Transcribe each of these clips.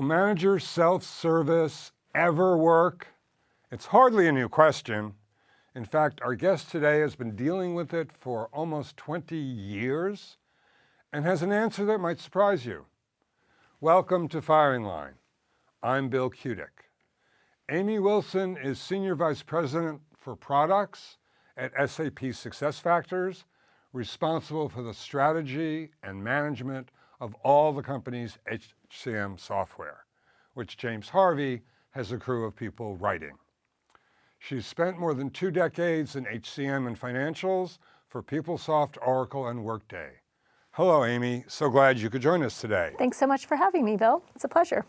manager self-service ever work? It's hardly a new question. In fact, our guest today has been dealing with it for almost 20 years and has an answer that might surprise you. Welcome to Firing Line. I'm Bill Kutik. Amy Wilson is Senior Vice President for Products at SAP SuccessFactors, responsible for the strategy and management of all the company's HCM software, which James Harvey has a crew of people writing. She's spent more than 2 decades in HCM and financials for PeopleSoft, Oracle, and Workday. Hello, Amy. So glad you could join us today. Thanks so much for having me, Bill. It's a pleasure.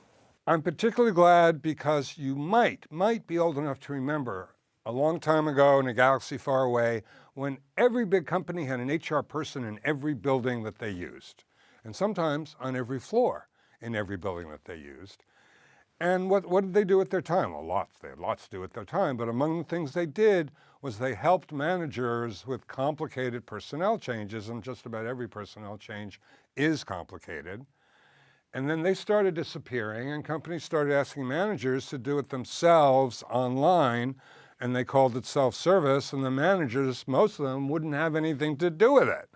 I'm particularly glad because you might be old enough to remember a long time ago in a galaxy far away when every big company had an HR person in every building that they used, and sometimes on every floor in every building that they used. And what did they do with their time? Well, lots. They had lots to do with their time, but among the things they did was they helped managers with complicated personnel changes, and just about every personnel change is complicated. And then they started disappearing, and companies started asking managers to do it themselves online, and they called it self-service, and the managers, most of them, wouldn't have anything to do with it.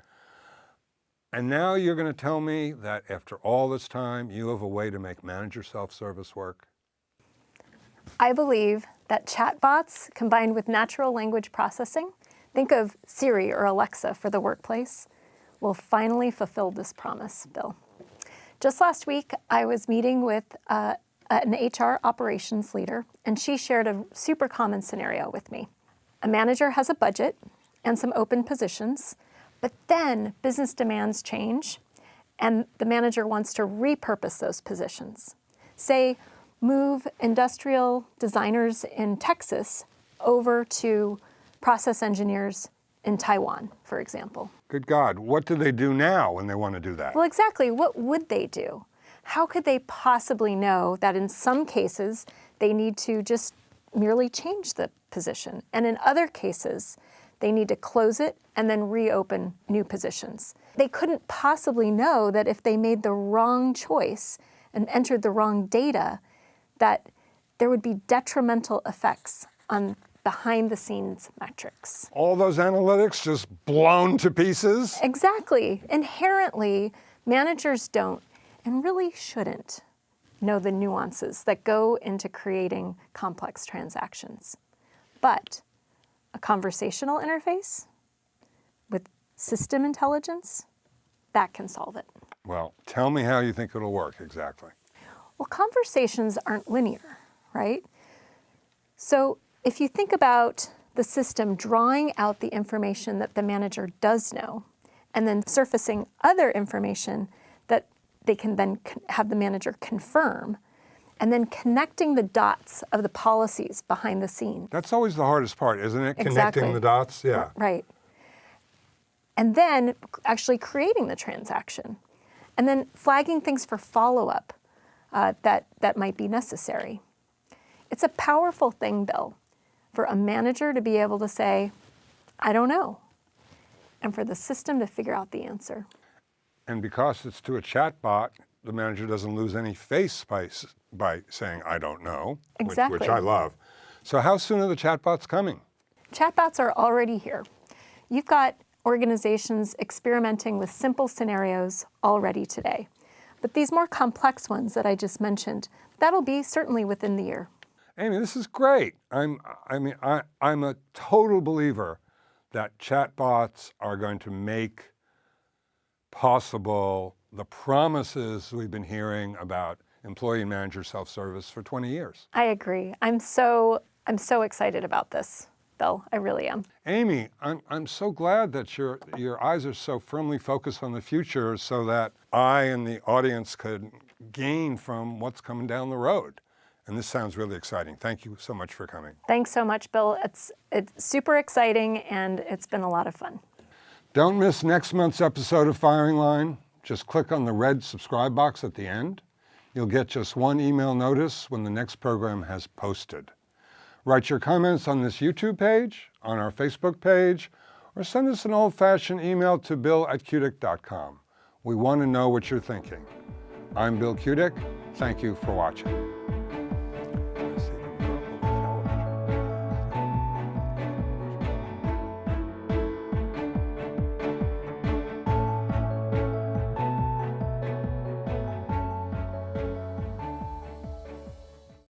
And now you're going to tell me that after all this time, you have a way to make manager self-service work? I believe that chatbots combined with natural language processing, think of Siri or Alexa for the workplace, will finally fulfill this promise, Bill. Just last week, I was meeting with an HR operations leader, and she shared a super common scenario with me. A manager has a budget and some open positions, but then business demands change, and the manager wants to repurpose those positions. Say, move industrial designers in Texas over to process engineers in Taiwan, for example. Good God, what do they do now when they want to do that? Well, exactly, what would they do? How could they possibly know that in some cases they need to just merely change the position, and in other cases they need to close it and then reopen new positions? They couldn't possibly know that if they made the wrong choice and entered the wrong data, that there would be detrimental effects on behind-the-scenes metrics. All those analytics just blown to pieces? Exactly. Inherently, managers don't and really shouldn't know the nuances that go into creating complex transactions. But a conversational interface with system intelligence, that can solve it. Well, tell me how you think it'll work exactly. Well, conversations aren't linear, right? So if you think about the system drawing out the information that the manager does know, and then surfacing other information that they can then have the manager confirm, and then connecting the dots of the policies behind the scenes. That's always the hardest part, isn't it? Exactly. Connecting the dots, yeah. Right. And then actually creating the transaction, and then flagging things for follow-up that might be necessary. It's a powerful thing, Bill, for a manager to be able to say, I don't know, and for the system to figure out the answer. And because it's to a chatbot, the manager doesn't lose any face by saying, I don't know, Exactly. which I love. So how soon are the chatbots coming? Chatbots are already here. You've got organizations experimenting with simple scenarios already today. But these more complex ones that I just mentioned, that'll be certainly within the year. Amy, this is great. I'm a total believer that chatbots are going to make possible the promises we've been hearing about employee and manager self-service for 20 years. I agree. I'm so excited about this, Bill. I really am. Amy, I'm so glad that your eyes are so firmly focused on the future so that I and the audience could gain from what's coming down the road. And this sounds really exciting. Thank you so much for coming. Thanks so much, Bill. It's super exciting, and it's been a lot of fun. Don't miss next month's episode of Firing Line. Just click on the red subscribe box at the end. You'll get just one email notice when the next program has posted. Write your comments on this YouTube page, on our Facebook page, or send us an old-fashioned email to bill@kutik.com. We want to know what you're thinking. I'm Bill Kutik. Thank you for watching.